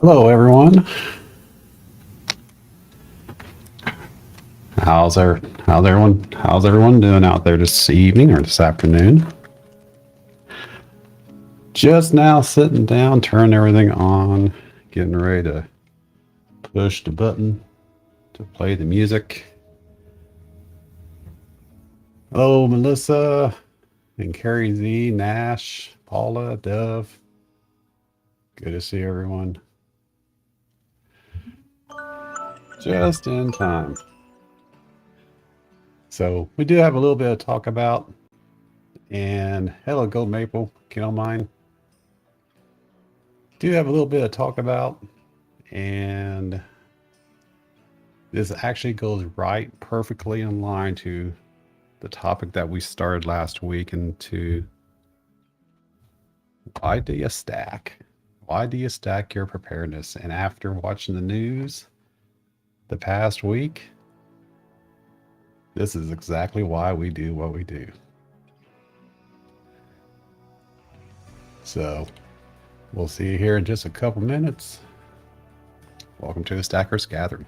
Hello, everyone. How's everyone doing out there this evening or this afternoon? Just now sitting down, turning everything on, getting ready to push the button to play the music. Hello, Melissa and Carrie Z, Nash, Paula, Dove. Good to see everyone. Just in time. So we do have a little bit of talk about, and hello, Gold Maple, if you don't mind. Do have a little bit of talk about, and this actually goes right perfectly in line to the topic that we started last week into why do you stack? Why do you stack your preparedness? And after watching the news the past week, this is exactly why we do what we do. So we'll see you here in just a couple minutes. Welcome to the Stackers Gathering.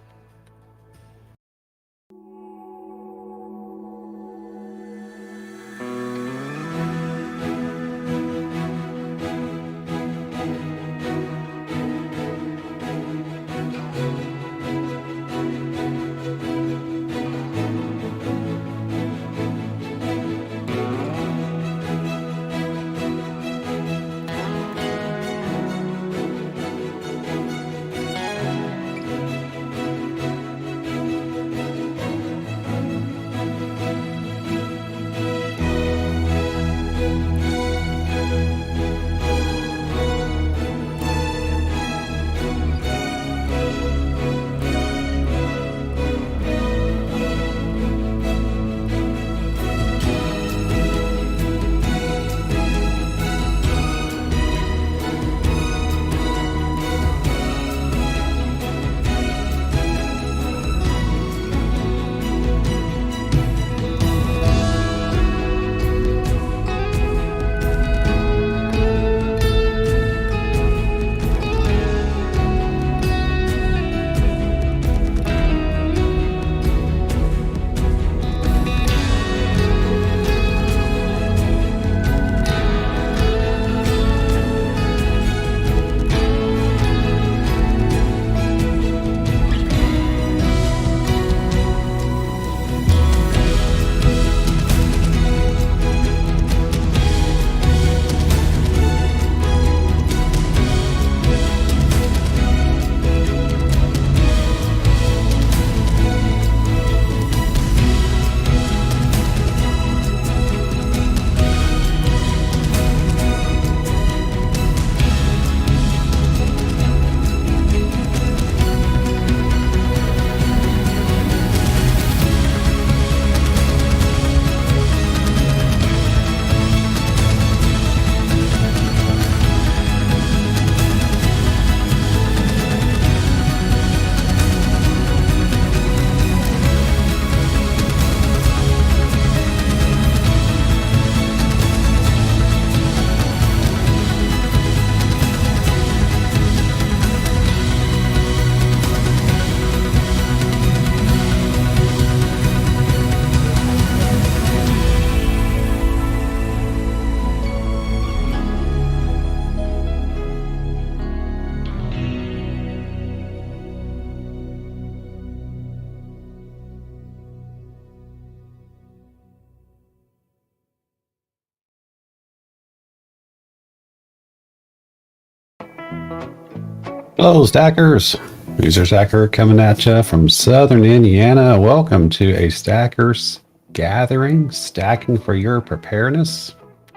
Hello, Stackers. Hoosier Stacker coming at you from Southern Indiana. Welcome to a Stackers Gathering, stacking for your preparedness.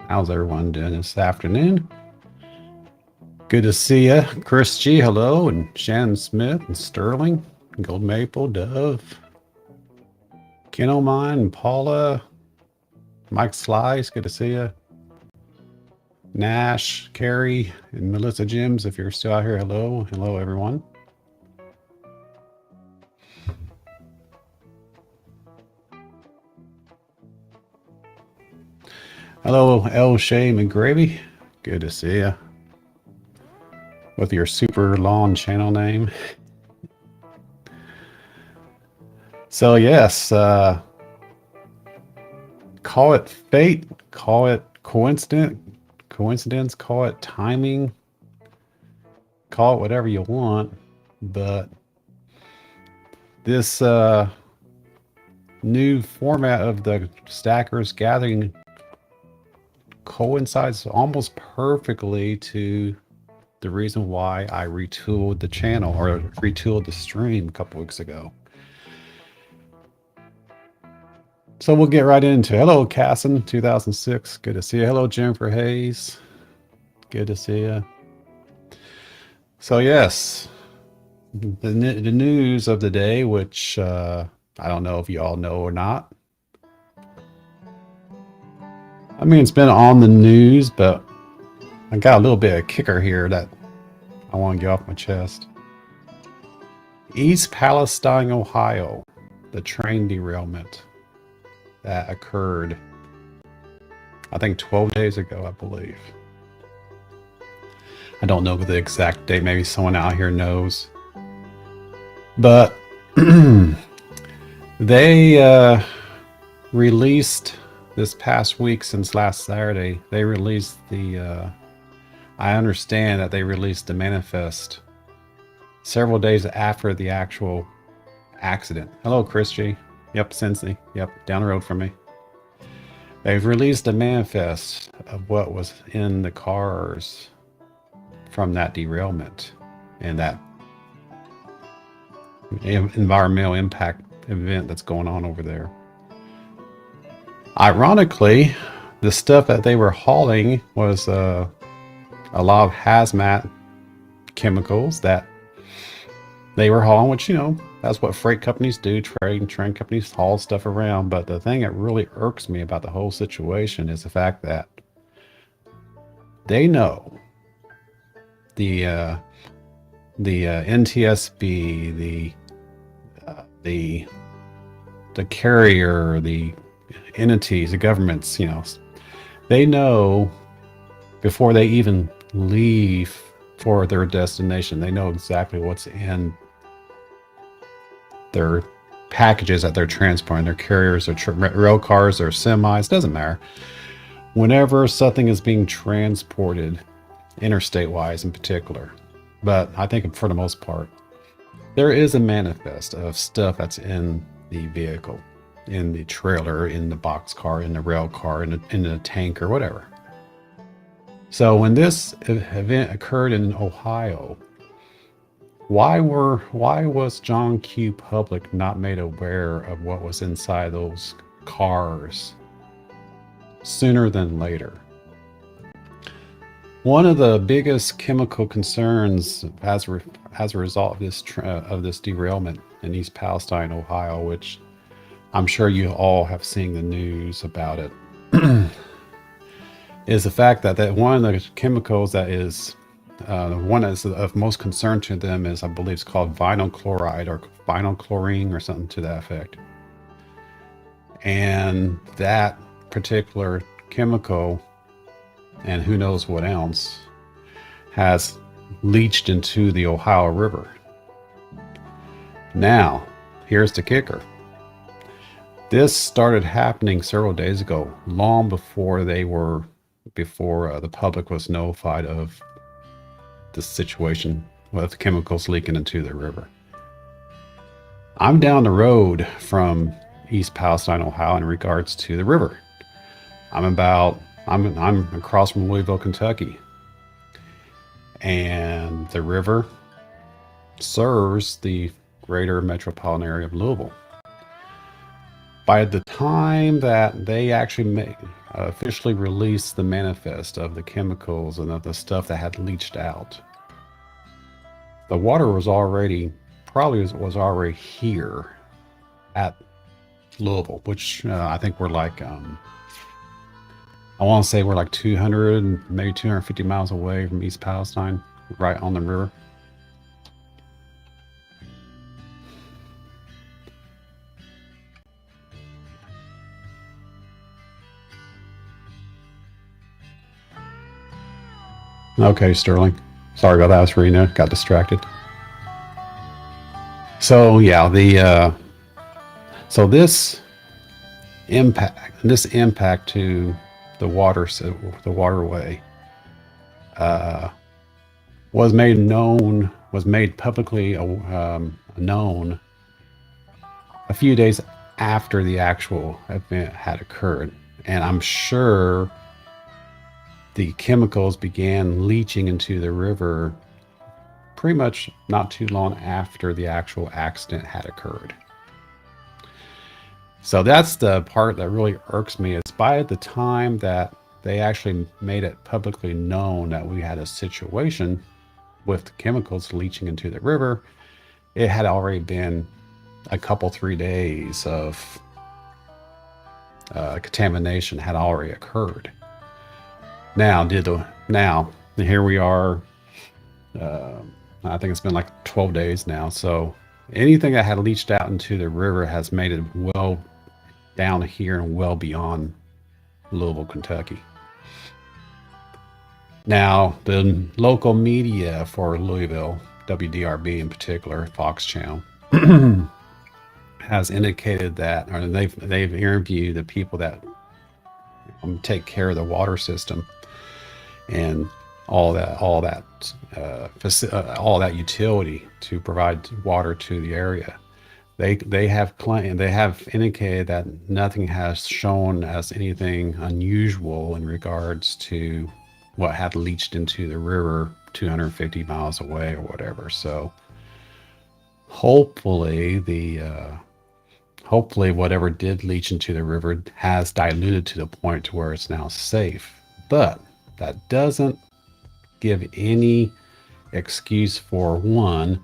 How's everyone doing this afternoon? Good to see you. Chris G, hello, and Shannon Smith and Sterling, Gold Maple, Dove, Ken O'Mine, and Paula, Mike Slice, good to see you. Nash, Carrie, and Melissa Jims, if you're still out here, hello. Hello, everyone. Hello, L. Shay McGravy. Good to see you. with your super long channel name. So yes, call it fate, call it coincidence, call it timing, call it whatever you want, but this new format of the Stackers Gathering coincides almost perfectly to the reason why I retooled the channel, or retooled the stream a couple weeks ago. So we'll get right into it. Hello, Casson 2006. Good to see you. Hello, Jennifer Hayes. Good to see you. So yes, the news of the day, which I don't know if you all know or not. I mean, it's been on the news, but I got a little bit of kicker here that I want to get off my chest. East Palestine, Ohio, the train derailment that occurred, I think 12 days ago, I believe. I don't know the exact date. Maybe someone out here knows. But they released this past week, since last Saturday, they released the, I understand that they released the manifest several days after the actual accident. Hello, Chris G. Yep, Cincy. Yep, down the road from me. They've released a manifest of what was in the cars from that derailment and that environmental impact event that's going on over there. Ironically, the stuff that they were hauling was a lot of hazmat chemicals that they were hauling, which, you know, that's what freight companies do. Train companies haul stuff around. But the thing that really irks me about the whole situation is the fact that they know the NTSB, the carrier, the entities, the governments, you know, they know before they even leave for their destination. They know exactly what's in their packages that they're transporting, their carriers, their rail cars, their semis, doesn't matter. Whenever something is being transported, interstate wise in particular, but I think for the most part, there is a manifest of stuff that's in the vehicle, in the trailer, in the box car, in the rail car, in the tank, or whatever. So when this event occurred in Ohio, why was John Q. Public not made aware of what was inside those cars sooner than later? One of the biggest chemical concerns as a result of this derailment in East Palestine, Ohio, which I'm sure you all have seen the news about it, is the fact that one of the chemicals that is one that's of most concern to them is, I believe it's called vinyl chloride or vinyl chlorine or something to that effect. And that particular chemical, and who knows what else, has leached into the Ohio River. Now, here's the kicker. This started happening several days ago, long before the public was notified of the situation with chemicals leaking into the river. I'm down the road from East Palestine, Ohio, in regards to the river. I'm across from Louisville, Kentucky, and the river serves the greater metropolitan area of Louisville. By the time that they actually officially released the manifest of the chemicals and of the stuff that had leached out, the water was already already here at Louisville, which I think we're like, I want to say we're like 200, maybe 250 miles away from East Palestine, right on the river. Okay, Sterling. Sorry about that, Serena. Got distracted. So yeah, so this impact to the the waterway, uh, was made publicly known a few days after the actual event had occurred, and I'm sure the chemicals began leaching into the river pretty much not too long after the actual accident had occurred. So that's the part that really irks me, is by the time that they actually made it publicly known that we had a situation with chemicals leaching into the river, it had already been a couple, 3 days of contamination had already occurred. Now, here we are. I think it's been like 12 days now. So anything that had leached out into the river has made it well down here and well beyond Louisville, Kentucky. Now, the local media for Louisville, WDRB in particular, Fox Channel, has indicated that, or they've interviewed the people that take care of the water system and all that utility to provide water to the area. They have claimed, they have indicated that nothing has shown as anything unusual in regards to what had leached into the river 250 miles away or whatever. So hopefully hopefully whatever did leach into the river has diluted to the point to where it's now safe. But that doesn't give any excuse for, one,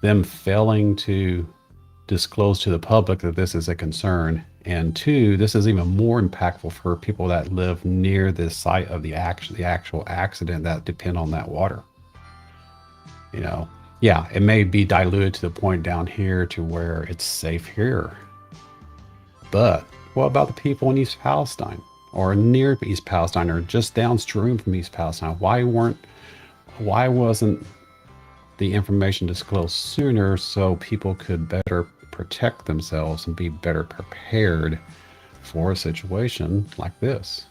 them failing to disclose to the public that this is a concern, and two, this is even more impactful for people that live near the site of the actual accident that depend on that water. You know, yeah, it may be diluted to the point down here to where it's safe here, but what about the people in East Palestine or near East Palestine or just downstream from East Palestine? Why wasn't the information disclosed sooner so people could better protect themselves and be better prepared for a situation like this?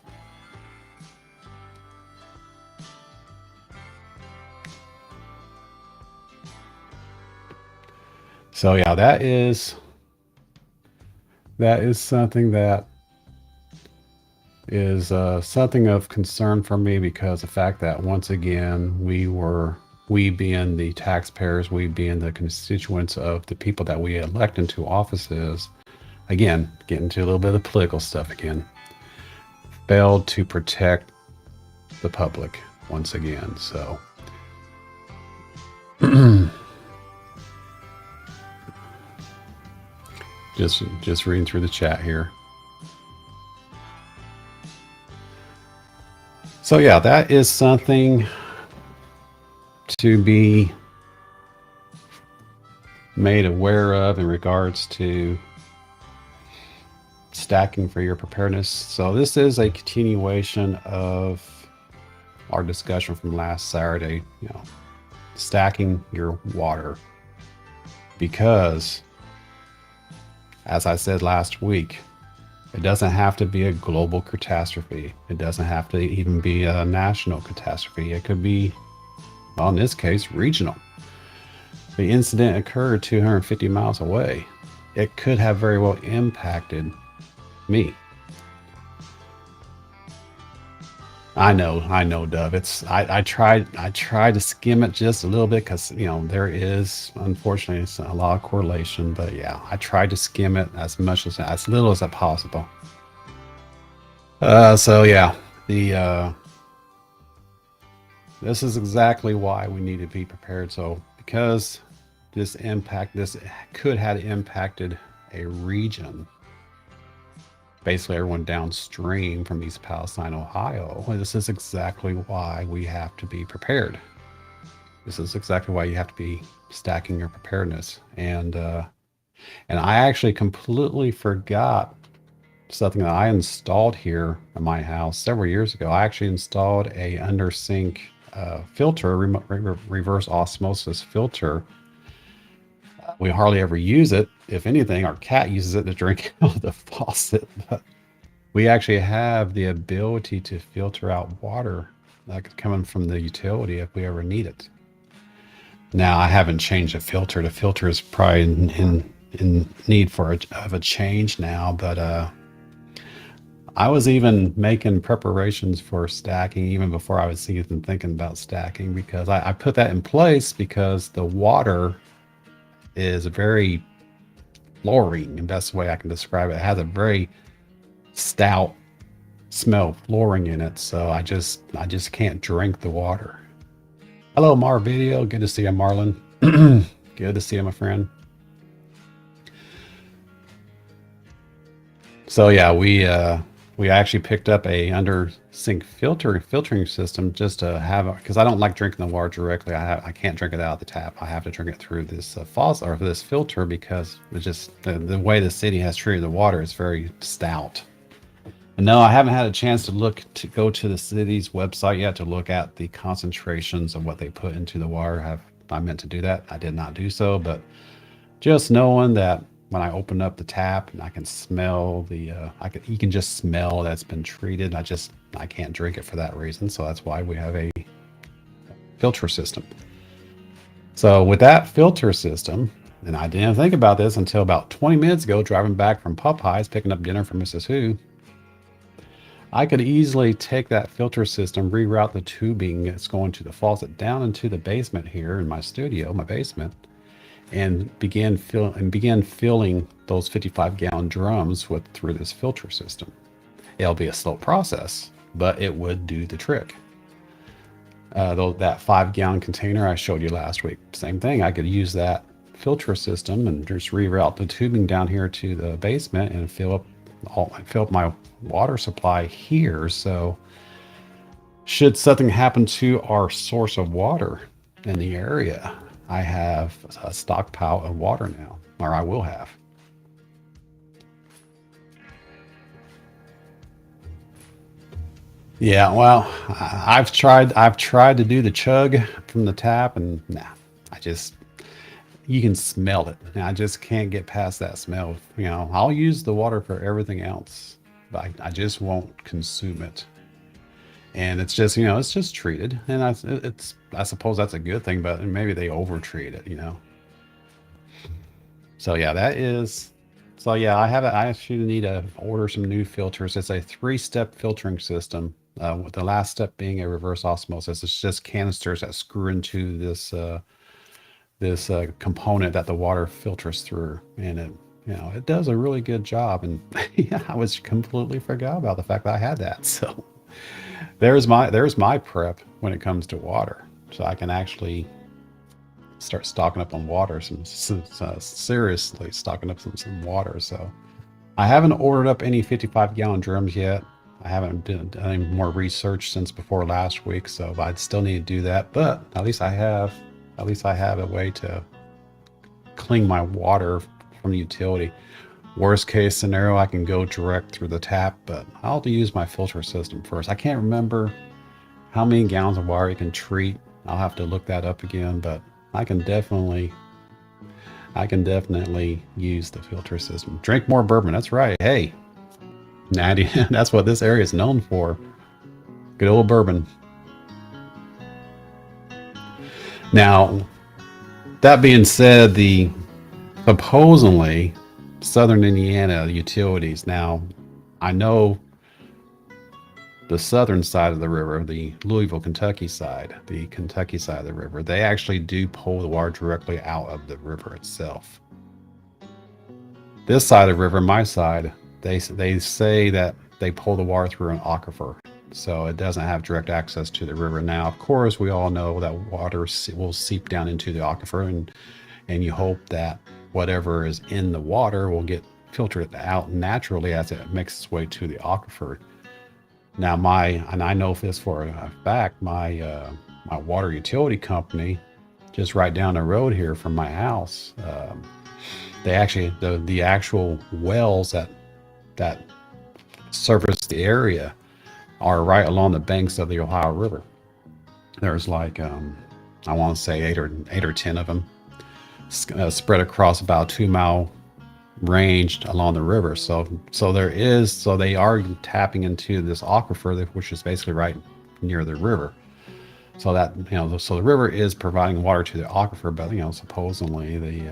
So yeah, that is something that is something of concern for me, because the fact that once again we being the taxpayers, we being the constituents of the people that we elect into offices, again, getting into a little bit of the political stuff again, failed to protect the public once again. So just reading through the chat here. So yeah, that is something to be made aware of in regards to stacking for your preparedness. So this is a continuation of our discussion from last Saturday, stacking your water, because as I said last week, it doesn't have to be a global catastrophe. It doesn't have to even be a national catastrophe. It could be, well, in this case, regional. The incident occurred 250 miles away. It could have very well impacted me. I know, Dove. I tried to skim it just a little bit because there is unfortunately a lot of correlation, but yeah, I tried to skim it as little as possible. So yeah, this is exactly why we need to be prepared. So because this could have impacted a region, basically everyone downstream from East Palestine, Ohio. This is exactly why we have to be prepared. This is exactly why you have to be stacking your preparedness. And I actually completely forgot something that I installed here at my house several years ago. I actually installed a under sink filter, reverse osmosis filter. We hardly ever use it. If anything, our cat uses it to drink out of the faucet. But we actually have the ability to filter out water coming from the utility if we ever need it. Now, I haven't changed the filter. The filter is probably in need for a change now, but I was even making preparations for stacking even before I was even thinking about stacking, because I put that in place because the water is very fluorine, and that's the way I can describe it. It has a very stout smell of fluorine in it, so I just can't drink the water. Hello, Mar Video. Good to see you, Marlon. Good to see you, my friend. So yeah, we actually picked up a under sink filtering system just to have, because I don't like drinking the water directly. I can't drink it out of the tap. I have to drink it through this faucet or this filter, because it's just the way the city has treated the water is very stout. And no, I haven't had a chance to go to the city's website yet to look at the concentrations of what they put into the water. I meant to do that. I did not do so, but just knowing that when I open up the tap and I can smell you can just smell that's been treated. I can't drink it for that reason. So that's why we have a filter system. So with that filter system, and I didn't think about this until about 20 minutes ago, driving back from Popeyes, picking up dinner for Mrs. Who, I could easily take that filter system, reroute the tubing that's going to the faucet down into the basement here in my studio, my basement, and begin filling those 55-gallon drums through this filter system. It'll be a slow process, but it would do the trick. Though that 5-gallon container I showed you last week, same thing. I could use that filter system and just reroute the tubing down here to the basement and fill up my water supply here. So should something happen to our source of water in the area, I have a stockpile of water now, or I will have. Yeah, well, I've tried to do the chug from the tap, and nah, you can smell it. And I just can't get past that smell. I'll use the water for everything else, but I just won't consume it. And it's just, it's just treated, and I suppose that's a good thing, but maybe they over-treat it, So yeah, I actually need to order some new filters. It's a 3-step filtering system, with the last step being a reverse osmosis. It's just canisters that screw into this component that the water filters through, and it does a really good job. And yeah, I was completely forgot about the fact that I had that. So there's my prep when it comes to water, so I can actually start stocking up on water, seriously stocking up some water. So I haven't ordered up any 55-gallon drums yet. I haven't done any more research since before last week, so I'd still need to do that. But at least I have a way to clean my water from the utility. Worst case scenario, I can go direct through the tap, but I'll have to use my filter system first. I can't remember how many gallons of water you can treat. I'll have to look that up again, but I can definitely use the filter system. Drink more bourbon. That's right. Hey, Natty, that's what this area is known for. Good old bourbon. Now, that being said, the supposedly Southern Indiana utilities. Now, I know the southern side of the river, the Louisville, Kentucky side, of the river, they actually do pull the water directly out of the river itself. This side of the river, my side, they say that they pull the water through an aquifer, so it doesn't have direct access to the river. Now, of course, we all know that water will seep down into the aquifer, and you hope that whatever is in the water will get filtered out naturally as it makes its way to the aquifer. Now, and I know this for a fact, my water utility company, just right down the road here from my house, they actually, the actual wells that service the area are right along the banks of the Ohio River. There's like I want to say eight or 10 of them spread across about a 2 mile range along the river. So they are tapping into this aquifer, which is basically right near the river. So that, so the river is providing water to the aquifer, but supposedly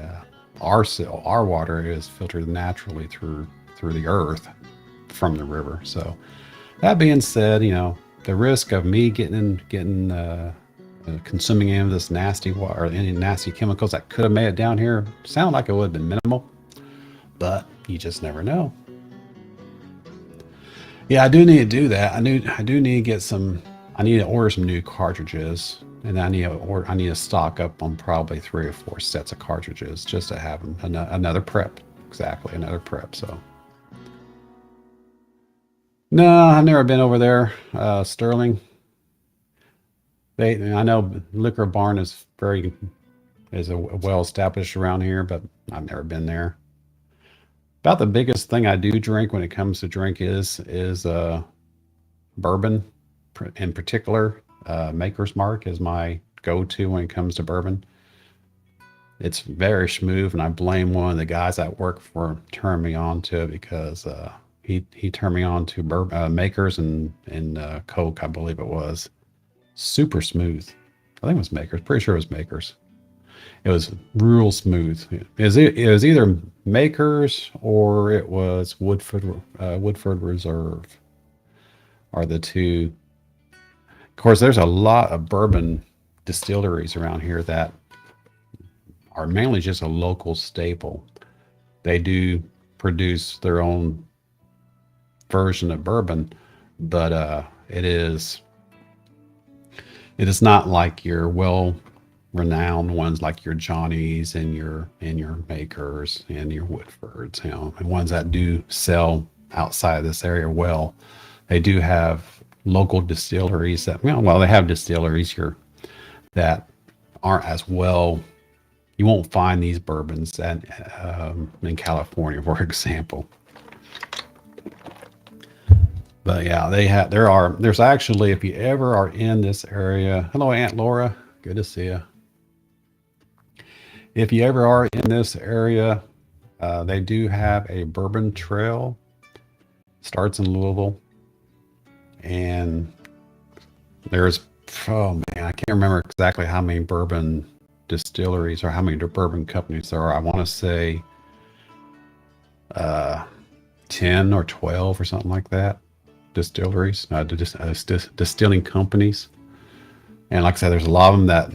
our water is filtered naturally through the earth from the river. So that being said, the risk of me getting consuming any of this nasty water or any nasty chemicals that could have made it down here sound like it would have been minimal, but you just never know. Yeah, I do need to do that. I do need to get some. I need to order some new cartridges, and I need to stock up on probably 3 or 4 sets of cartridges just to have another prep. Exactly, another prep. So no, I've never been over there. Sterling. I know Liquor Barn is well established around here, but I've never been there. About the biggest thing I do drink when it comes to drink is bourbon, in particular. Maker's Mark is my go-to when it comes to bourbon. It's very smooth, and I blame one of the guys at work for turning me on to it because he turned me on to Makers and Coke, I believe it was. Super smooth. I think it was Makers. Pretty sure it was Makers. It was real smooth. It was either Makers or it was Woodford Reserve are the two. Of course, there's a lot of bourbon distilleries around here that are mainly just a local staple. They do produce their own version of bourbon, but it is not like your renowned ones like your Johnnies and your Makers and your Woodfords, and ones that do sell outside of this area well. They do have local distilleries that they have distilleries here that aren't as well. You won't find these bourbons in California, for example. But yeah, there's actually, if you ever are in this area, hello Aunt Laura, good to see you. If you ever are in this area, they do have a Bourbon Trail. Starts in Louisville, and there's, oh man, I can't remember exactly how many bourbon distilleries or how many bourbon companies there are. I want to say 10 or 12 or something like that. Distilleries, distilling companies. And like I said, there's a lot of them that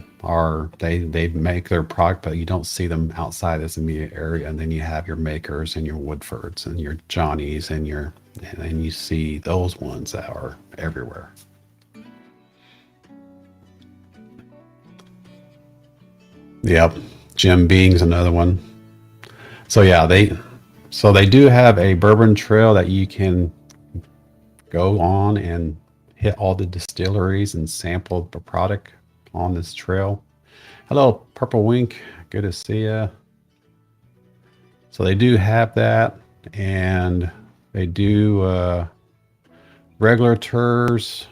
they make their product, but you don't see them outside this immediate area. And then you have your Makers and your Woodfords and your Johnnies and you see those ones that are everywhere. Yep, Jim Beam's another one. So yeah, they do have a Bourbon Trail that you can go on and hit all the distilleries and sample the product on this trail. Hello, Purple Wink. Good to see you. So they do have that, and they do regular tours,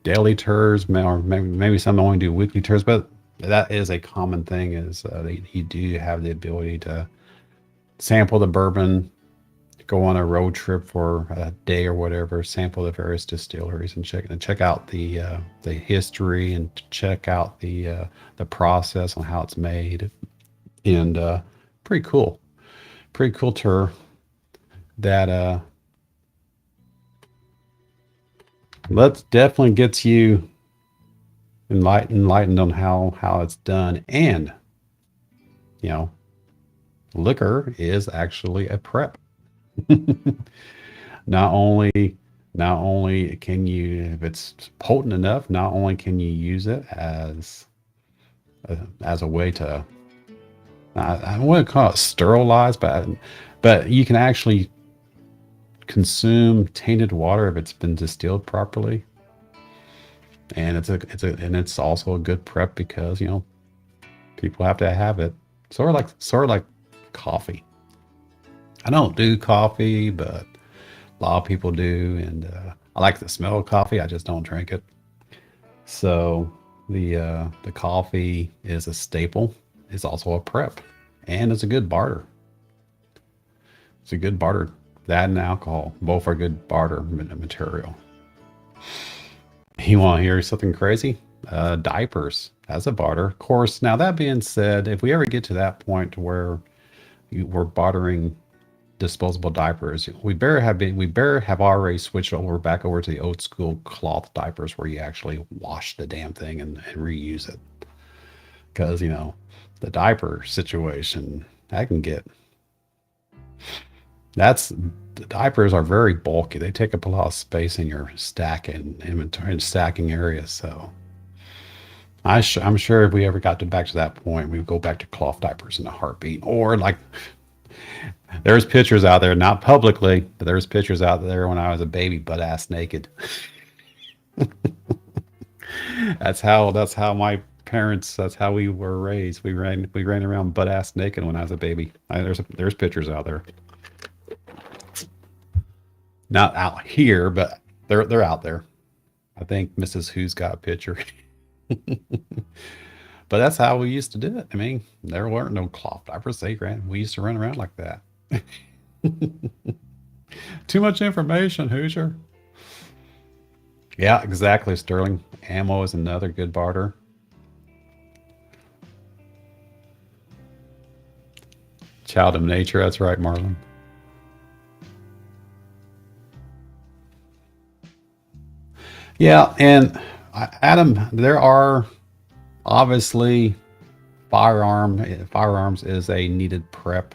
daily tours, or maybe some only do weekly tours, but that is a common thing is you do have the ability to sample the bourbon, go on a road trip for a day or whatever, sample the various distilleries and check out the history and check out the process on how it's made, and pretty cool tour that let's definitely gets you enlightened on how it's done. And liquor is actually a prep. not only can you, if it's potent enough, not only can you use it as a way to, I wouldn't call it sterilize, but you can actually consume tainted water if it's been distilled properly. And it's also a good prep because people have to have it. Sort of like coffee. I don't do coffee, but a lot of people do, and I like the smell of coffee. I just don't drink it. So the coffee is a staple. It's also a prep, and it's a good barter. It's a good barter. That and alcohol, both are good barter material. You want to hear something crazy? Diapers as a barter. Of course, now that being said, if we ever get to that point where we're bartering disposable diapers, we better have already switched over back over to the old school cloth diapers where you actually wash the damn thing and reuse it. Because, the diaper situation, that can get that's the diapers are very bulky. They take up a lot of space in your stacking inventory and stacking area. So I'm sure if we ever got back to that point, we would go back to cloth diapers in a heartbeat. Or like there's pictures out there, not publicly, but there's pictures out there when I was a baby, butt ass naked. That's how my parents. That's how we were raised. We ran around butt ass naked when I was a baby. There's pictures out there. Not out here, but they're out there. I think Mrs. Who's got a picture. But that's how we used to do it. I mean, there weren't no cloth diapers. We used to run around like that. Too much information, Hoosier. Yeah, exactly, Sterling. Ammo is another good barter. Child of nature, that's right, Marlon. Yeah, and Adam, there are obviously firearms is a needed prep,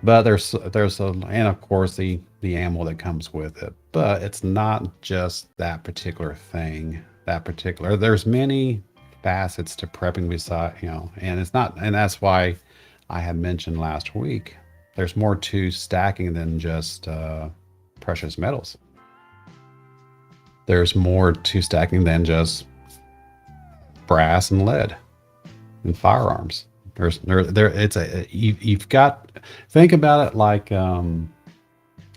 but and of course the ammo that comes with it. But it's not just that particular thing. There's many facets to prepping beside, and it's not, and that's why I had mentioned last week. There's more to stacking than just precious metals. There's more to stacking than just brass and lead and firearms. You've got, think about it like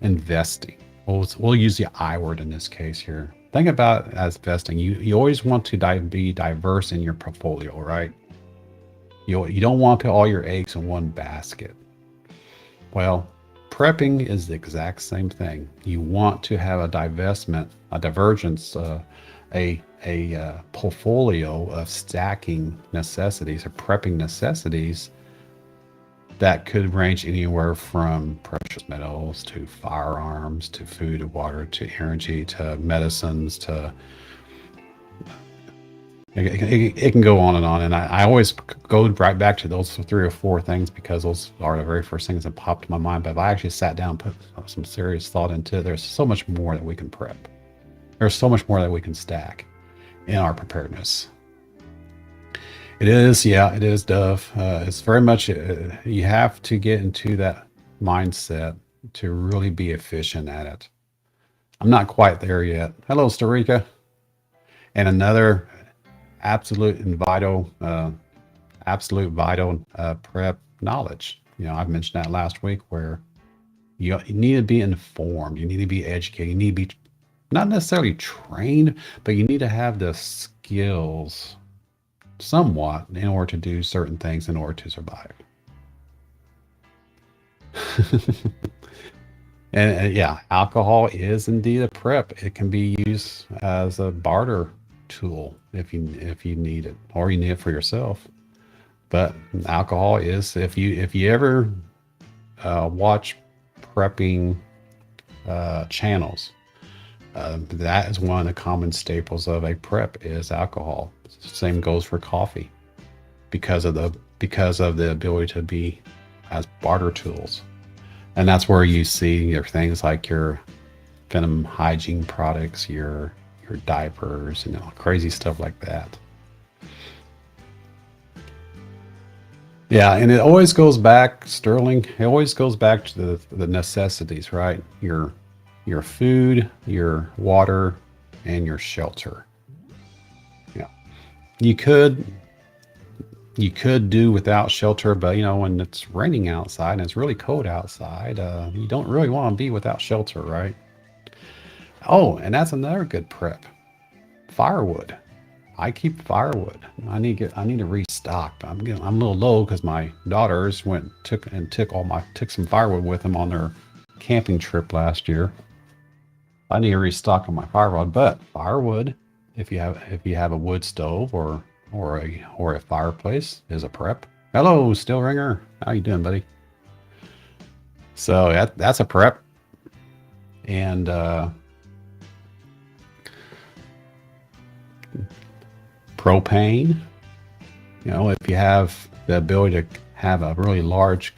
investing. We'll use the I word in this case here. Think about it as investing. You always want to be diverse in your portfolio, right? You don't want to put all your eggs in one basket. Well, prepping is the exact same thing. You want to have a divergence, a portfolio of stacking necessities or prepping necessities that could range anywhere from precious metals to firearms to food and water to energy to medicines to it can go on and on. And I always go right back to those 3 or 4 things because those are the very first things that popped in my mind. But if I actually sat down and put some serious thought into it, there's so much more that we can prep. There's so much more that we can stack in our preparedness. It is, Dove. It's very much, you have to get into that mindset to really be efficient at it. I'm not quite there yet. Hello, Starika. And another absolute and vital prep knowledge. I've mentioned that last week where you need to be informed. You need to be educated. You need to be not necessarily trained, but you need to have the skills somewhat in order to do certain things in order to survive. and yeah, alcohol is indeed a prep. It can be used as a barter tool if you need it or you need it for yourself. But alcohol is, if you ever watch prepping channels, that is one of the common staples of a prep is alcohol. Same goes for coffee because of the ability to be as barter tools. And that's where you see your things like your venom hygiene products, your diapers, crazy stuff like that. Yeah, and it always goes back, Sterling. It always goes back to the necessities, right? Your food, your water, and your shelter. Yeah, you could do without shelter, but when it's raining outside and it's really cold outside, you don't really want to be without shelter, right? Oh, and that's another good prep. Firewood. I keep firewood. I need to restock. But I'm a little low because my daughters took some firewood with them on their camping trip last year. I need to restock on my firewood, but firewood, if you have a wood stove or a fireplace, is a prep. Hello, Still Ringer. How you doing, buddy? So that's a prep, and propane. You know, if you have the ability to have a really large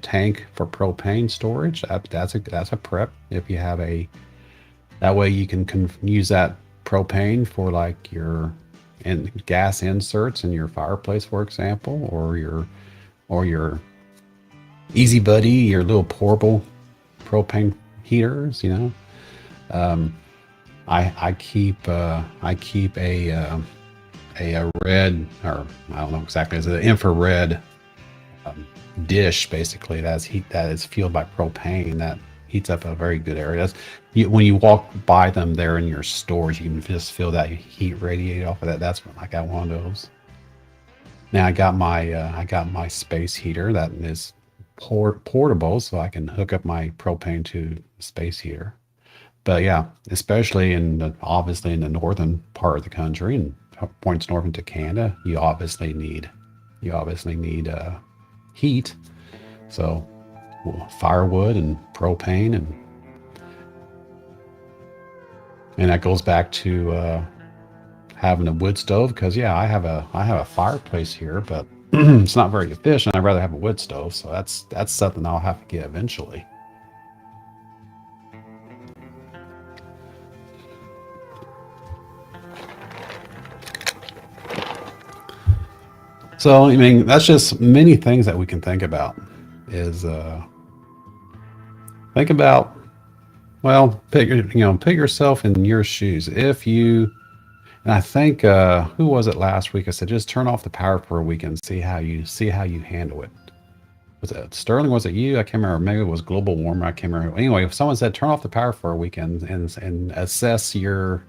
tank for propane storage, that's a prep. If you have that way you can use that propane for like your gas inserts in your fireplace, for example, or your Easy Buddy, your little portable propane heaters. You know, I keep a red, or I don't know exactly, it's an infrared dish basically that is fueled by propane that heats up a very good area. When you walk by them there in your stores, you can just feel that heat radiate off of that. That's when I got one of those. Now I got my space heater that is portable, so I can hook up my propane to the space heater. But yeah, especially obviously in the northern part of the country and points north into Canada, you obviously need heat. So firewood and propane, and that goes back to having a wood stove, because yeah, I have a fireplace here, but it's not very efficient. I'd rather have a wood stove, so that's something I'll have to get eventually. So I mean, that's just many things that we can think about. Is think about, well, put yourself in your shoes. If you, and I think who was it last week? I said just turn off the power for a week and see how you handle it. Was it Sterling? Was it you? I can't remember. Maybe it was global warmer. I can't remember. Anyway, if someone said turn off the power for a weekend and assess your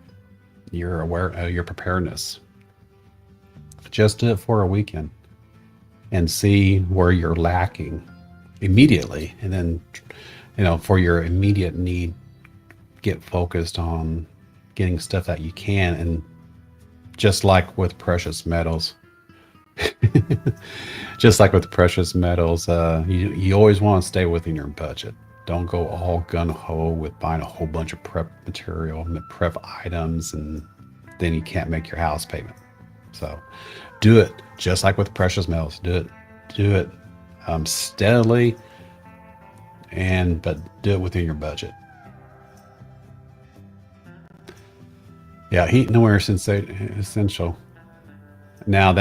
your preparedness, just do it for a weekend and see where you're lacking immediately, and then for your immediate need, get focused on getting stuff that you can. And just like with precious metals, you always want to stay within your budget. Don't go all gun-ho with buying a whole bunch of prep material and prep items, and then you can't make your house payment. So do it just like with precious metals. Do it steadily, but do it within your budget. Yeah, heat and air is essential. Now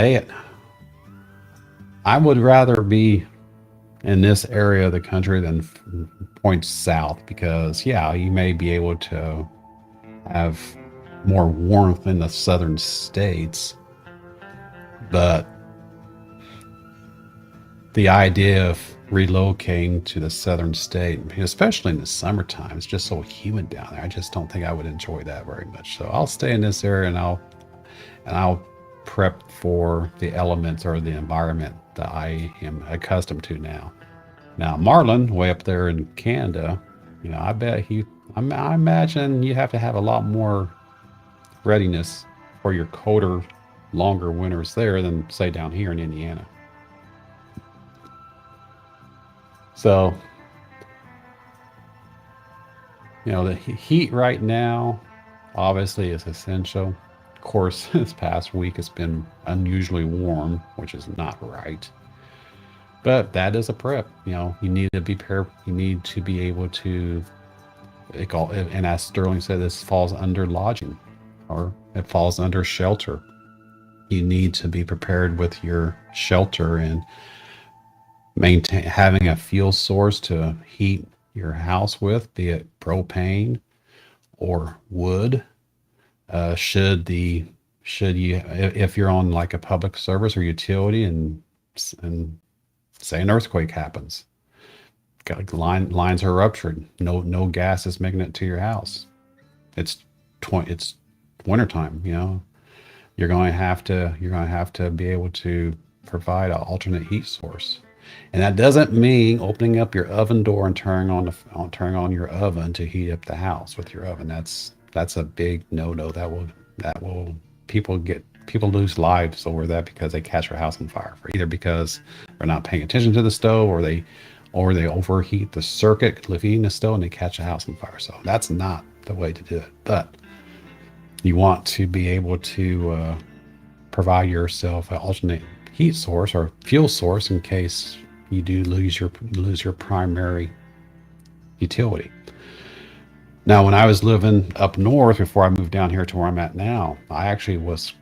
I would rather be in this area of the country than points south, because yeah, you may be able to have more warmth in the southern states, but the idea of relocating to the southern state, especially in the summertime, it's just so humid down there. I just don't think I would enjoy that very much. So I'll stay in this area, and I'll prep for the elements or the environment that I am accustomed to now. Now Marlon, way up there in Canada, I imagine you have to have a lot more readiness for your colder, longer winters there than say down here in Indiana. So, the heat right now obviously is essential. Of course, this past week has been unusually warm, which is not right. But that is a prep. You need to be prepared. You need to be able to, and as Sterling said, this falls under lodging, or it falls under shelter. You need to be prepared with your shelter and having a fuel source to heat your house with, be it propane or wood. If you're on like a public service or utility, and say an earthquake happens, lines are ruptured, no gas is making it to your house. It's wintertime, you're going to have to be able to provide an alternate heat source. And that doesn't mean opening up your oven door and turning on your oven to heat up the house with your oven. That's a big no-no. That will people lose lives over that because they catch their house on fire, for either because they're not paying attention to the stove, or they overheat the circuit heating the stove and they catch a house on fire. So that's not the way to do it. But you want to be able to provide yourself an alternate heat source or fuel source in case you do lose your primary utility. Now, when I was living up north before I moved down here to where I'm at now, I was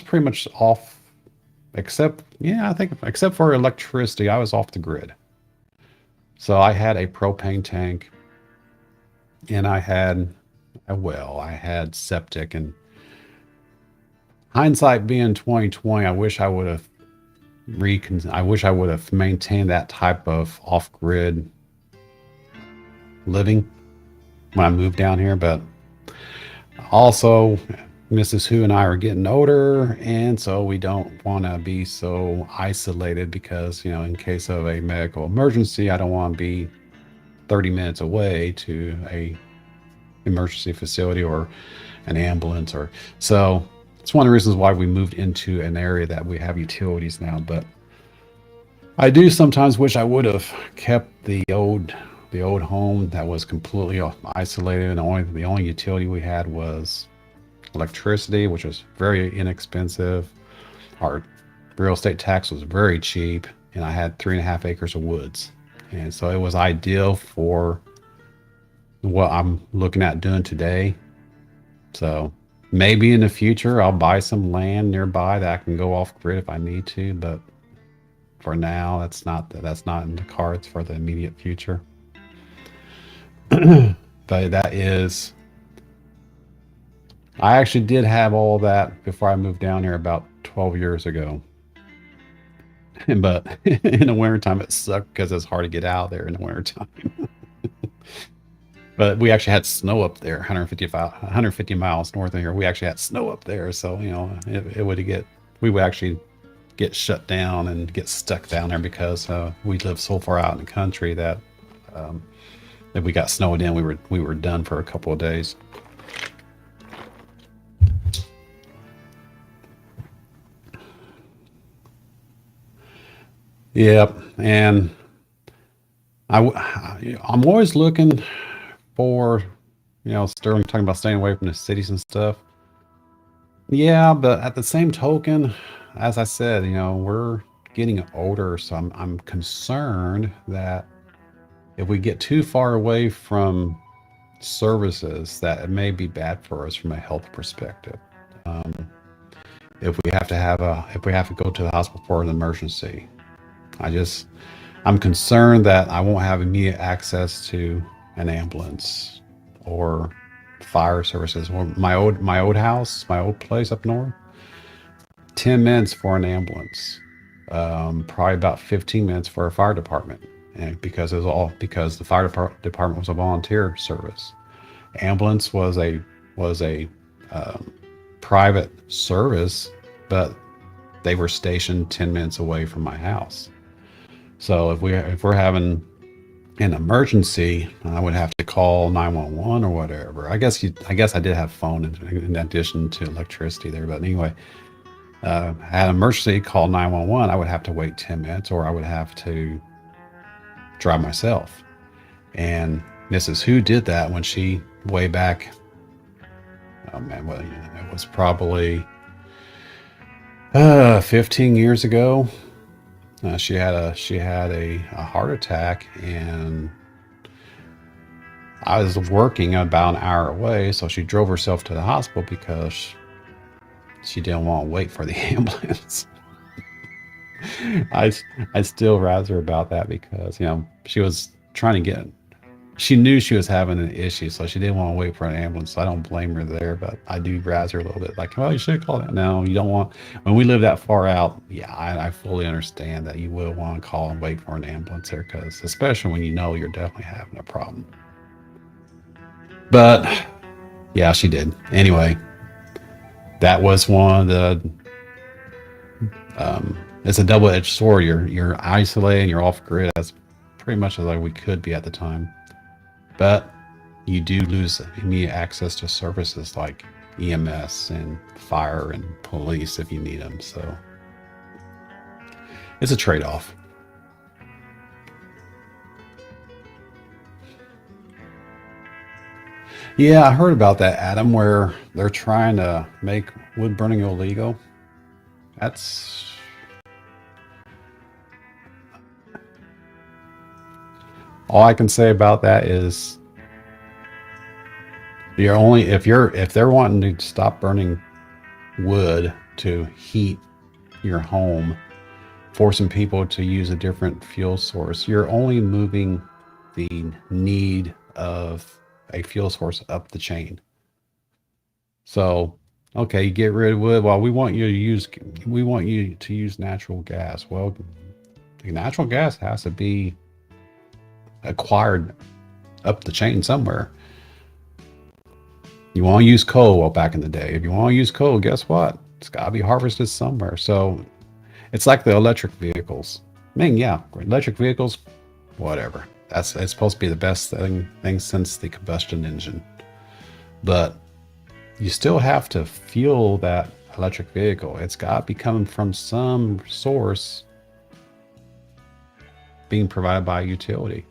pretty much off, except for electricity, I was off the grid. So I had a propane tank, and I had a well, I had septic, and hindsight being 2020, I wish I would have maintained that type of off-grid living when I moved down here. But also, Mrs. Who and I are getting older, and so we don't want to be so isolated because, in case of a medical emergency, I don't want to be 30 minutes away to a emergency facility or an ambulance. Or so it's one of the reasons why we moved into an area that we have utilities now. But I do sometimes wish I would have kept the old home that was completely isolated, and the only utility we had was electricity, which was very inexpensive. Our real estate tax was very cheap, and I had 3.5 acres of woods, and so it was ideal for what I'm looking at doing today. So maybe in the future I'll buy some land nearby that I can go off grid if I need to, but for now that's not in the cards for the immediate future. But I actually did have all that before I moved down here about 12 years ago. But in the wintertime, it sucked because it's hard to get out there in the wintertime. But we actually had snow up there, 150 miles north of here. We actually had snow up there. So, we would actually get shut down and get stuck down there because we live so far out in the country that if we got snowed in, we were done for a couple of days. Yep, and I'm always looking for, Sterling talking about staying away from the cities and stuff. Yeah, but at the same token, as I said, we're getting older, so I'm concerned that if we get too far away from services, that it may be bad for us from a health perspective. If we have to go to the hospital for an emergency, I'm concerned that I won't have immediate access to an ambulance or fire services. Or my old house, my old place up north, 10 minutes for an ambulance, probably about 15 minutes for a fire department. And because the fire department was a volunteer service, ambulance was a private service, but they were stationed 10 minutes away from my house. So if we're having an emergency, I would have to call 911 or whatever. I guess I did have phone in addition to electricity there, but anyway, had an emergency, call 911. I would have to wait 10 minutes, or I would have to drive myself. And Mrs. Who did that when she way back. Oh man, well, it was probably 15 years ago. She had a heart attack, and I was working about an hour away, so she drove herself to the hospital because she didn't want to wait for the ambulance. I still razz her about that because she was trying to she knew she was having an issue, so she didn't want to wait for an ambulance. So I don't blame her there, but I do razz her a little bit. Like, well, you should call it. No, you don't want. When we live that far out, yeah, I fully understand that you will want to call and wait for an ambulance there, because especially when you're definitely having a problem. But yeah, she did. Anyway, That was one of the. It's a double-edged sword. You're isolating. You're off grid. That's pretty much like we could be at the time, but you do lose immediate access to services like EMS and fire and police if you need them. So it's a trade-off. Yeah, I heard about that, Adam, where they're trying to make wood burning illegal. That's all I can say about that is you're only if they're wanting to stop burning wood to heat your home, forcing people to use a different fuel source, you're only moving the need of a fuel source up the chain. So, okay, you get rid of wood. Well, we want you to use natural gas. Well, the natural gas has to be acquired up the chain somewhere. You want to use coal? Well, back in the day, if you want to use coal, guess what? It's got to be harvested somewhere. So it's like the electric vehicles. I mean, yeah, electric vehicles, whatever. It's supposed to be the best thing since the combustion engine. But you still have to fuel that electric vehicle. It's got to be coming from some source being provided by a utility,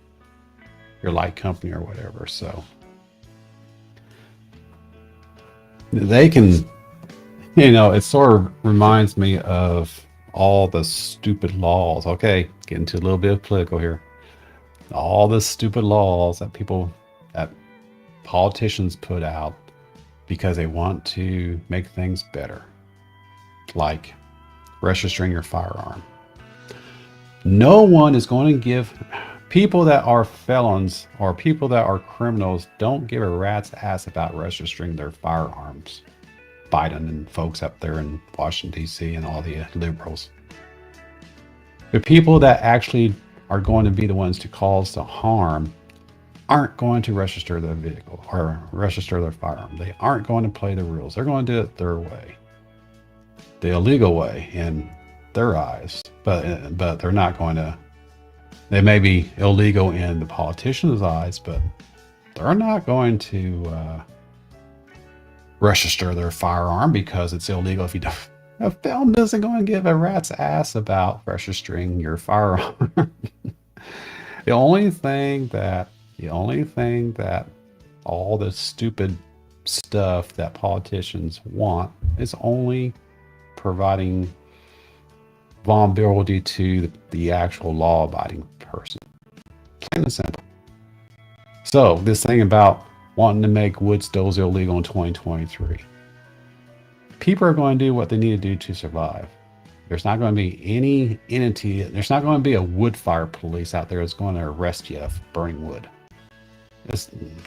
your light company or whatever. So they can, it sort of reminds me of all the stupid laws. Okay, get into a little bit of political here. All the stupid laws that politicians put out because they want to make things better, like registering your firearm. No one is going to give people that are felons or people that are criminals don't give a rat's ass about registering their firearms. Biden and folks up there in Washington, D.C. and all the liberals. The people that actually are going to be the ones to cause the harm aren't going to register their vehicle or register their firearm. They aren't going to play the rules. They're going to do it their way, the illegal way in their eyes, but they're not going to. They may be illegal in the politician's eyes, but they're not going to register their firearm because it's illegal. If you don't, a felon doesn't going to give a rat's ass about registering your firearm. The only thing that all the stupid stuff that politicians want is only providing vulnerability to the actual law-abiding person. Plain and simple. So this thing about wanting to make wood stoves illegal in 2023. People are going to do what they need to do to survive. There's not going to be any entity, there's not going to be a wood fire police out there that's going to arrest you for burning wood.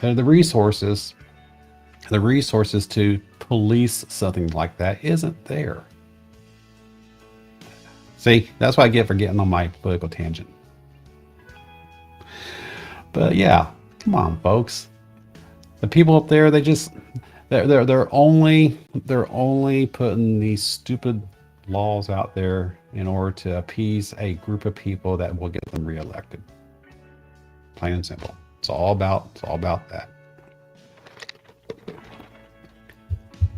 The resources to police something like that isn't there. See, that's what I get for getting on my political tangent. But yeah, come on, folks. The people up there, they're only putting these stupid laws out there in order to appease a group of people that will get them reelected. Plain and simple. It's all about that.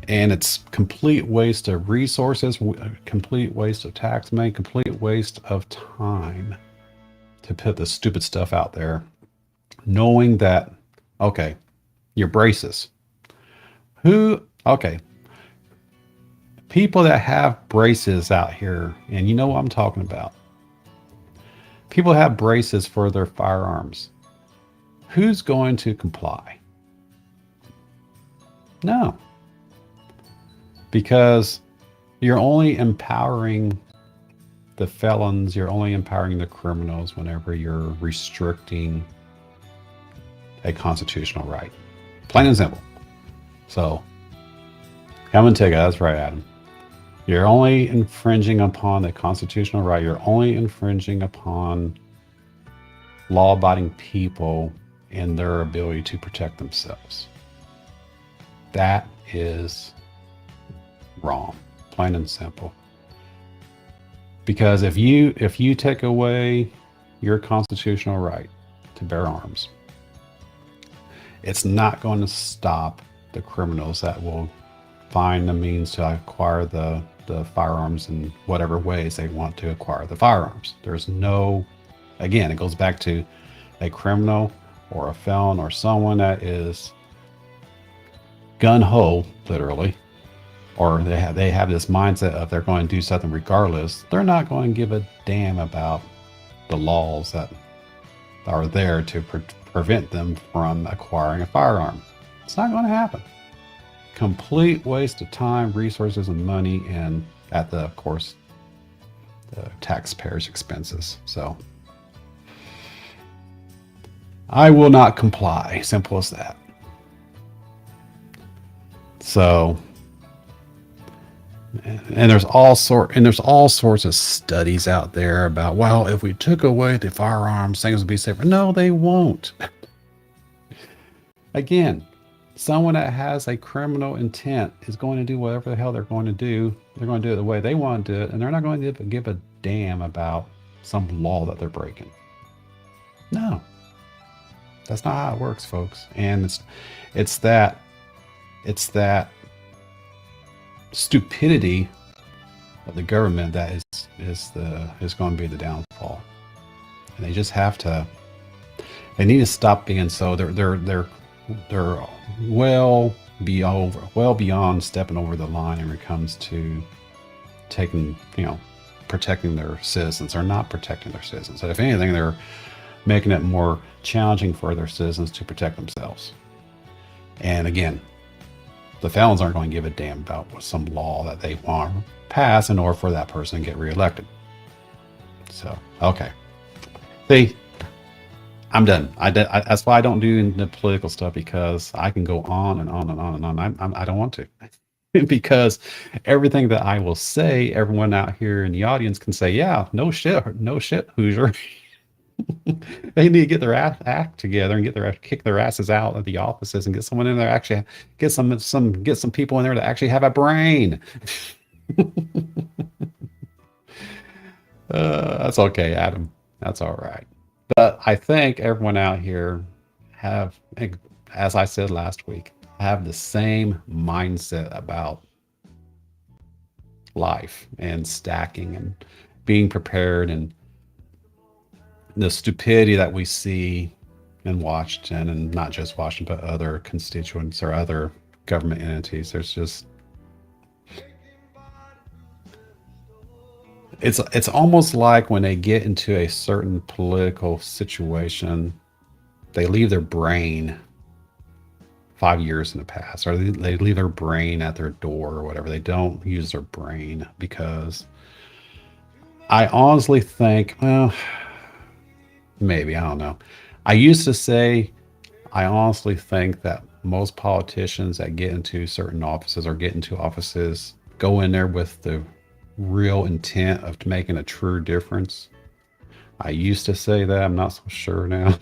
And it's complete waste of resources, complete waste of tax money, complete waste of time to put this stupid stuff out there, knowing that, okay, your braces. People that have braces out here, and you know what I'm talking about. People have braces for their firearms. Who's going to comply? No. Because you're only empowering the felons, you're only empowering the criminals whenever you're restricting a constitutional right. Plain and simple. So, come and take it. That's right, Adam. You're only infringing upon the constitutional right. You're only infringing upon law-abiding people and their ability to protect themselves. That is wrong, plain and simple. Because if you take away your constitutional right to bear arms, it's not going to stop the criminals that will find the means to acquire the firearms in whatever ways they want to acquire the firearms. There's no, again, it goes back to a criminal or a felon or someone that is gun-ho, literally, or they have this mindset of they're going to do something regardless. They're not going to give a damn about the laws that are there to prevent them from acquiring a firearm. It's not going to happen. Complete waste of time, resources, and money, and at the, of course, the taxpayers' expenses. So I will not comply. Simple as that. So, and there's all sorts of studies out there about, well, if we took away the firearms, things would be safer. No, they won't. Again, someone that has a criminal intent is going to do whatever the hell they're going to do. They're going to do it the way they want to do it, and they're not going to give a damn about some law that they're breaking. No, that's not how it works, folks. And it's that stupidity of the government that is going to be the downfall. And they just have to. They need to stop being so. They're well beyond stepping over the line when it comes to protecting their citizens. They're not protecting their citizens. And if anything, they're making it more challenging for their citizens to protect themselves. And again, the felons aren't going to give a damn about some law that they want to pass in order for that person to get reelected. So, okay. See, I'm done. That's why I don't do the political stuff, because I can go on and on and on and on. I don't want to. Because everything that I will say, everyone out here in the audience can say, yeah, no shit, Hoosier. They need to get their act together and kick their asses out of the offices and get someone in there, actually get some people in there that actually have a brain. That's okay, Adam. That's all right. But I think everyone out here have, as I said last week, have the same mindset about life and stacking and being prepared, and the stupidity that we see in Washington, and not just Washington, but other constituents or other government entities. There's just, it's almost like when they get into a certain political situation, they leave their brain 5 years in the past, or they leave their brain at their door or whatever. They don't use their brain, because I honestly think, well, maybe, I don't know. I used to say, I honestly think that most politicians that get into certain offices or get into offices go in there with the real intent of making a true difference. I used to say that. I'm not so sure now.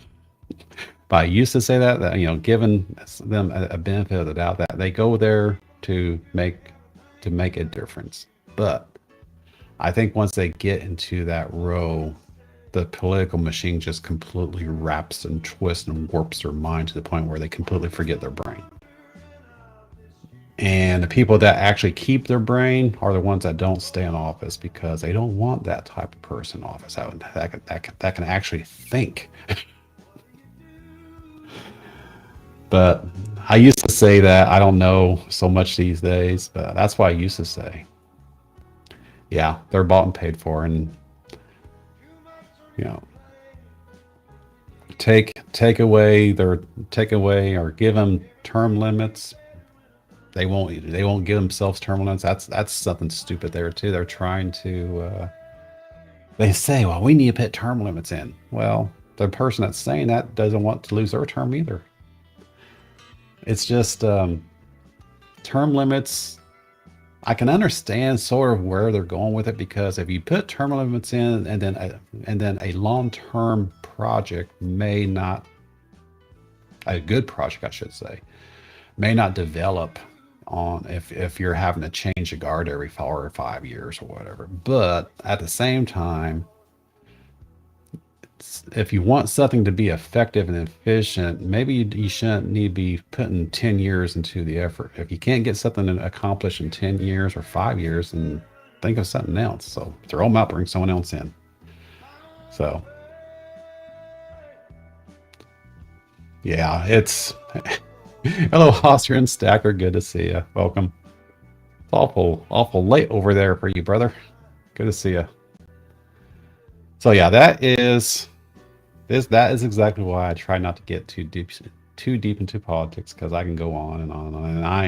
But I used to say that, giving them a benefit of the doubt, that they go there to make a difference. But I think once they get into that role, the political machine just completely wraps and twists and warps their mind to the point where they completely forget their brain. And the people that actually keep their brain are the ones that don't stay in office, because they don't want that type of person in office that can actually think. But I used to say that. I don't know so much these days, but that's what I used to say. Yeah, they're bought and paid for, and take away or give them term limits. They won't give themselves term limits. That's something stupid there too. They're trying to they say, well, we need to put term limits in. Well, the person that's saying that doesn't want to lose their term either. It's just term limits. I can understand sort of where they're going with it, because if you put term limits in, and then a long-term project a good project, I should say, may not develop on if you're having to change a guard every 4 or 5 years or whatever. But at the same time, if you want something to be effective and efficient, maybe you shouldn't need to be putting 10 years into the effort. If you can't get something accomplished in 10 years or 5 years, then think of something else. So throw them out, bring someone else in. So yeah, it's hello, Hoosier and Stacker. Good to see you. Welcome. It's awful late over there for you, brother. Good to see you. So yeah, that is exactly why I try not to get too deep into politics, because I can go on and on and on.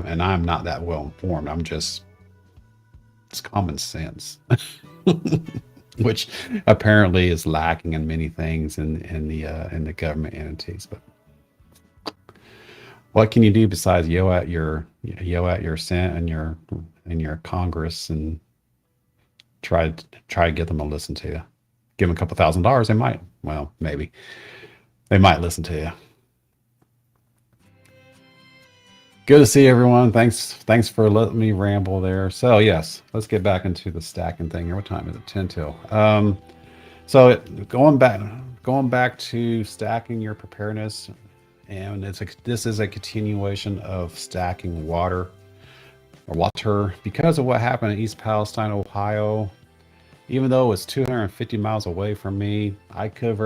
And I'm not that well informed. It's common sense, which apparently is lacking in many things in the government entities. But what can you do besides yell at your Senate and your Congress and try to get them to listen to you? Give them a couple $1,000, they might. Well, maybe they might listen to you. Good to see everyone. Thanks for letting me ramble there. So yes, let's get back into the stacking thing here. What time is it? 10 till. So going back to stacking your preparedness, and this is a continuation of stacking water because of what happened in East Palestine, Ohio. Even though it's 250 miles away from me, I could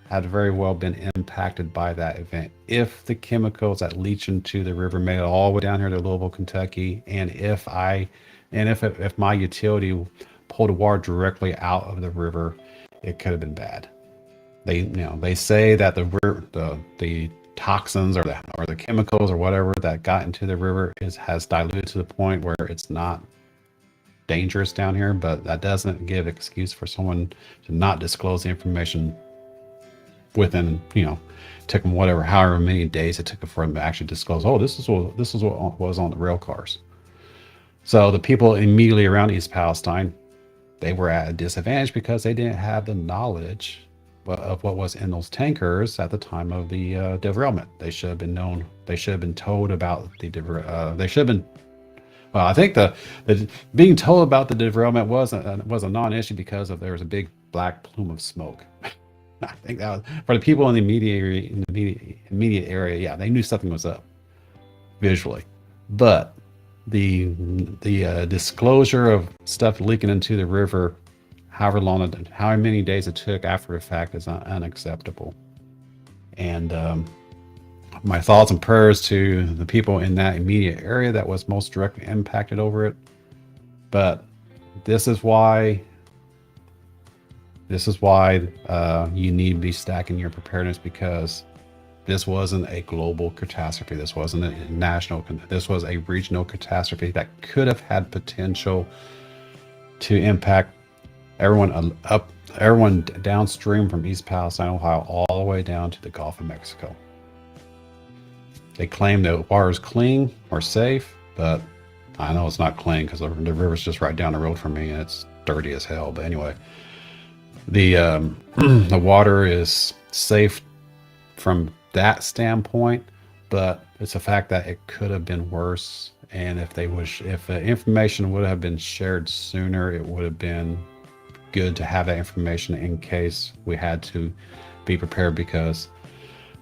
have very well been impacted by that event if the chemicals that leach into the river made it all the way down here to Louisville, Kentucky, and if my utility pulled water directly out of the river, it could have been bad. They say that the toxins or the chemicals or whatever that got into the river has diluted to the point where it's not dangerous down here, but that doesn't give excuse for someone to not disclose the information within, took them however many days it took for them to actually disclose, oh, this is what was on the rail cars. So the people immediately around East Palestine, they were at a disadvantage because they didn't have the knowledge of what was in those tankers at the time of the derailment. They should have been told about well, I think the being told about the derailment was a non-issue because there was a big black plume of smoke. I think that was for the people in the immediate area. Yeah, they knew something was up visually, but the disclosure of stuff leaking into the river, how many days it took after the fact, is unacceptable. And my thoughts and prayers to the people in that immediate area that was most directly impacted over it. But this is why you need to be stacking your preparedness, because this wasn't a global catastrophe. This wasn't a national. This was a regional catastrophe that could have had potential to impact everyone downstream from East Palestine, Ohio, all the way down to the Gulf of Mexico. They claim the water is clean or safe, but I know it's not clean because the river's just right down the road from me and it's dirty as hell. But anyway, the water is safe from that standpoint, but it's a fact that it could have been worse. And if the information would have been shared sooner, it would have been good to have that information in case we had to be prepared, because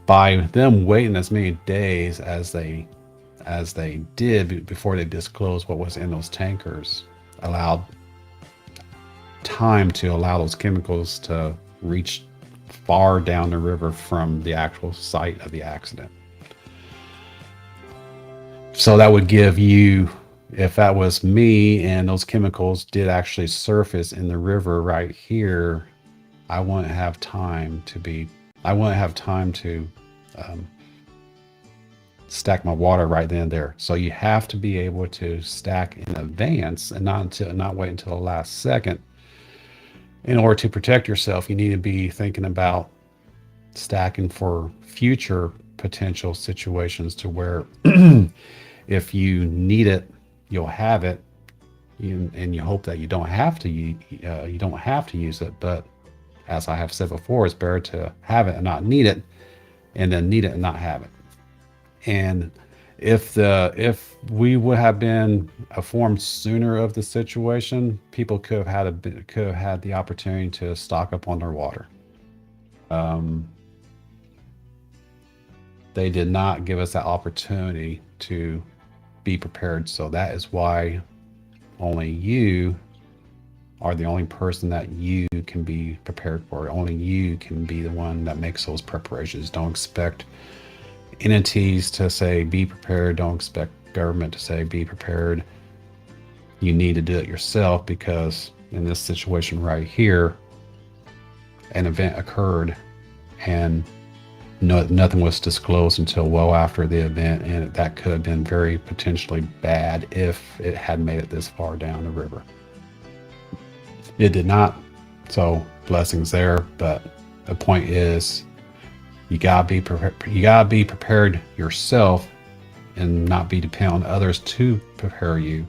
by them waiting as many days as they did before they disclosed what was in those tankers, allowed time to allow those chemicals to reach far down the river from the actual site of the accident. So that would give you, if that was me and those chemicals did actually surface in the river right here, I wouldn't have time to stack my water right then and there. So you have to be able to stack in advance and not wait until the last second. In order to protect yourself, you need to be thinking about stacking for future potential situations, to where if you need it, you'll have it, and you hope that you don't have to use it. But as I have said before, it's better to have it and not need it, and then need it and not have it. And If we would have been informed sooner of the situation, people could have had the opportunity to stock up on their water. Um, they did not give us that opportunity to be prepared. So that is why only you are the only person that you can be prepared for. Only you can be the one that makes those preparations. Don't expect entities to say be prepared. Don't expect government to say be prepared. You need to do it yourself, because in this situation right here, an event occurred and nothing was disclosed until well after the event, and that could have been very potentially bad if it had made it this far down the river. It did not, so blessings there. But the point is, you gotta be prepared. You gotta be prepared yourself, and not be dependent on others to prepare you.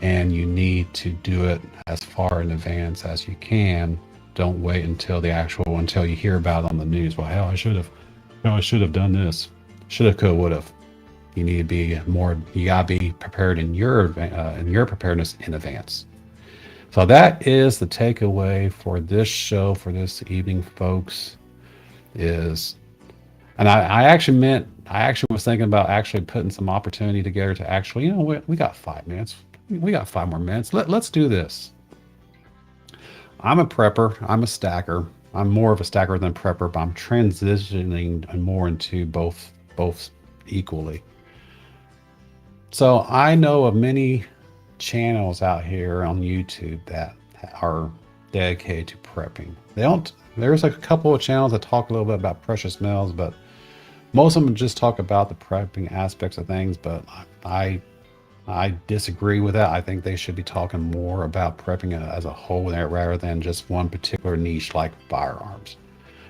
And you need to do it as far in advance as you can. Don't wait until until you hear about it on the news. Well, hell, I should have done this. Should have, could, would have. You need to be more. You gotta be prepared in your preparedness in advance. So that is the takeaway for this show for this evening, folks. And I actually was thinking about actually putting some opportunity together to actually, we got 5 minutes. We got 5 more minutes. Let's do this. I'm a prepper. I'm a stacker. I'm more of a stacker than prepper, but I'm transitioning more into both equally. So I know of many channels out here on YouTube that are dedicated to prepping. There's a couple of channels that talk a little bit about precious metals, but most of them just talk about the prepping aspects of things. But I disagree with that. I think they should be talking more about prepping as a whole rather than just one particular niche like firearms.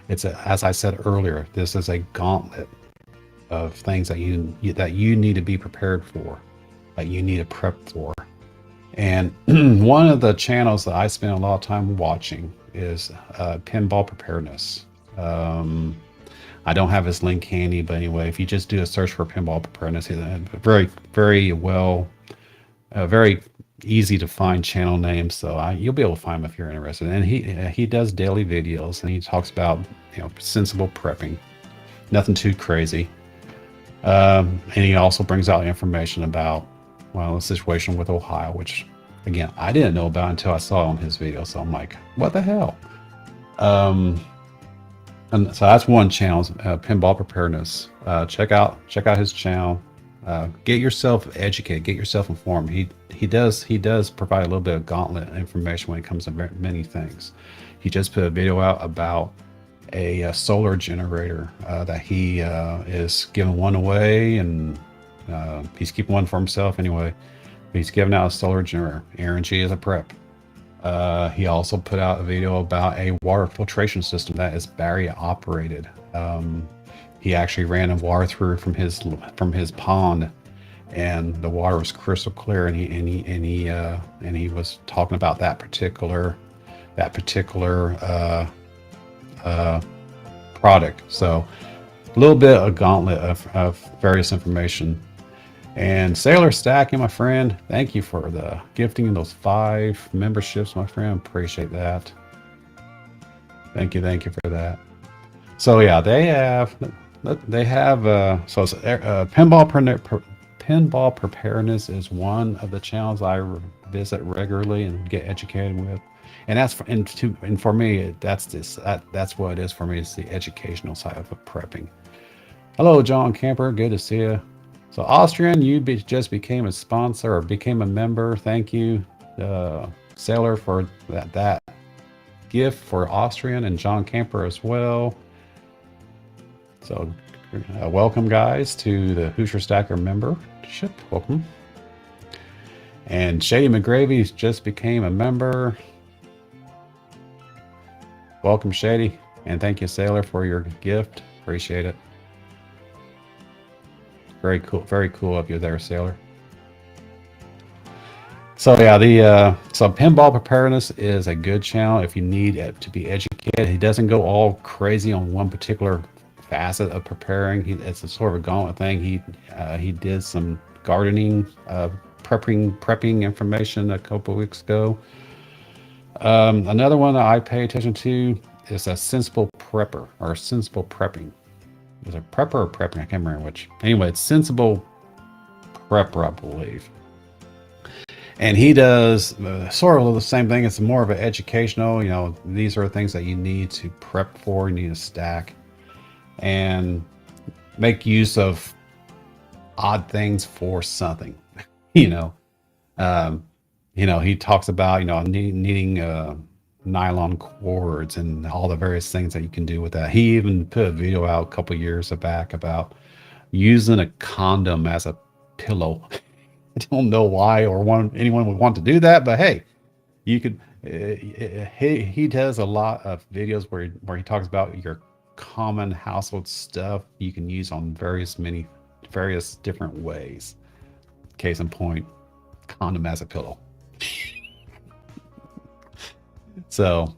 As I said earlier, this is a gauntlet of things that you need to be prepared for, that you need to prep for. And one of the channels that I spend a lot of time watching is Pinball Preparedness. I don't have his link handy, but anyway, if you just do a search for Pinball Preparedness, he's a very, very very easy to find channel name. So you'll be able to find him if you're interested. And he does daily videos, and he talks about sensible prepping, nothing too crazy. And he also brings out information about the situation with Ohio, which again I didn't know about until I saw it on his video. So I'm like, what the hell? And so that's one channel, Pinball Preparedness. Check out his channel. Get yourself educated, get yourself informed. He does provide a little bit of gauntlet information when it comes to many things. He just put a video out about a solar generator that he is giving one away, and he's keeping one for himself anyway. He's giving out a solar generator. Aaron G is a prep. He also put out a video about a water filtration system that is battery operated. He actually ran a water through from his pond, and the water was crystal clear. And he was talking about that particular product. So a little bit of gauntlet of various information. And Sailor Stacking, my friend, thank you for the gifting those 5 memberships, my friend. Appreciate that. Thank you for that. So yeah, they have so it's, Pinball Preparedness is one of the channels I visit regularly and get educated with. And for me, that's what it is for me. It's the educational side of prepping. Hello, John Camper. Good to see you. So Austrian, you just became a sponsor or became a member. Thank you, Sailor, for that gift for Austrian, and John Camper as well. So welcome, guys, to the Hoosier Stacker membership. Welcome. And Shady McGravy just became a member. Welcome, Shady. And thank you, Sailor, for your gift. Appreciate it. Very cool of you there, Sailor. So yeah, so Pinball Preparedness is a good channel if you need to be educated. He doesn't go all crazy on one particular facet of preparing. It's a sort of a gauntlet thing. He did some gardening, prepping information a couple of weeks ago. Another one that I pay attention to is a sensible prepper or sensible prepping. Is it prepper or prepping? I can't remember which. Anyway, it's sensible prepper, I believe. And he does sort of the same thing. It's more of an educational, you know, these are things that you need to prep for, you need to stack and make use of odd things for something, you know. You know, he talks about, you know, needing nylon cords and all the various things that you can do with that. He even put a video out a couple years back about using a condom as a pillow. I don't know why or anyone would want to do that, but hey, you could. He does a lot of videos where he talks about your common household stuff you can use on various different ways. Case in point, condom as a pillow. So,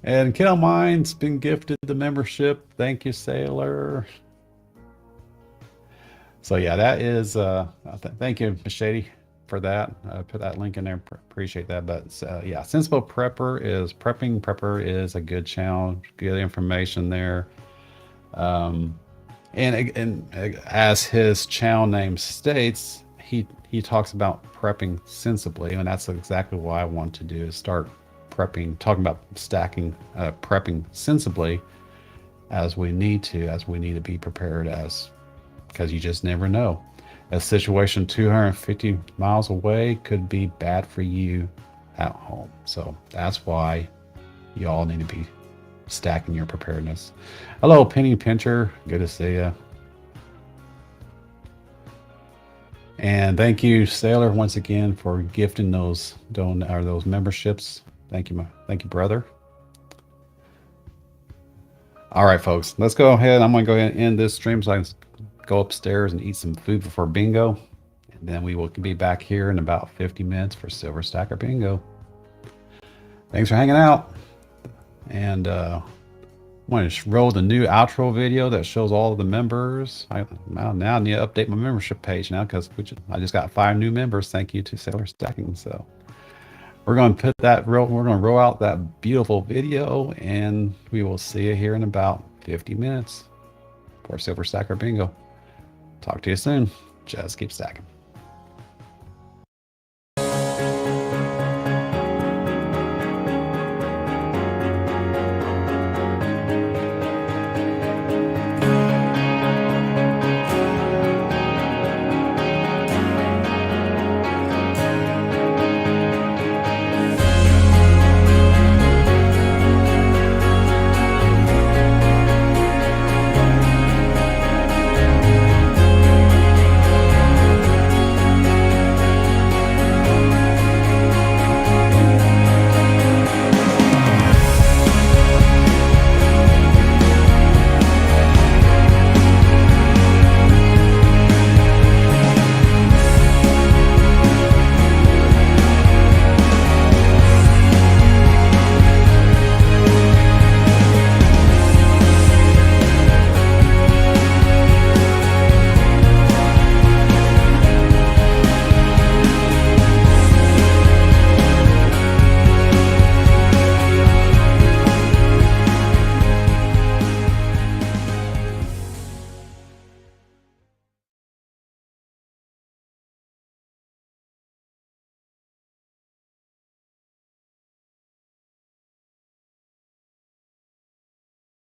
and Kid on Mine's been gifted the membership. Thank you, Sailor. So yeah, that is thank you, Shady, for that. Put that link in there. Appreciate that. But yeah, Sensible Prepper is a good channel, good information there. And as his channel name states, he talks about prepping sensibly, and that's exactly what I want to do, is start prepping, talking about stacking, prepping sensibly as we need to be prepared, because you just never know. A situation 250 miles away could be bad for you at home. So that's why you all need to be stacking your preparedness. Hello, Penny Pincher. Good to see you. And thank you, Sailor, once again for gifting those memberships. Thank you, brother. All right, folks, let's go ahead. I'm going to go ahead and end this stream so I can go upstairs and eat some food before bingo. And then we will be back here in about 50 minutes for Silver Stacker Bingo. Thanks for hanging out. And I'm going to roll the new outro video that shows all of the members. Now I need to update my membership page now, because I just got 5 new members. Thank you to Sailor Stacking. So we're going to we're going to roll out that beautiful video, and we will see you here in about 50 minutes for Silver Stacker Bingo. Talk to you soon. Just keep stacking.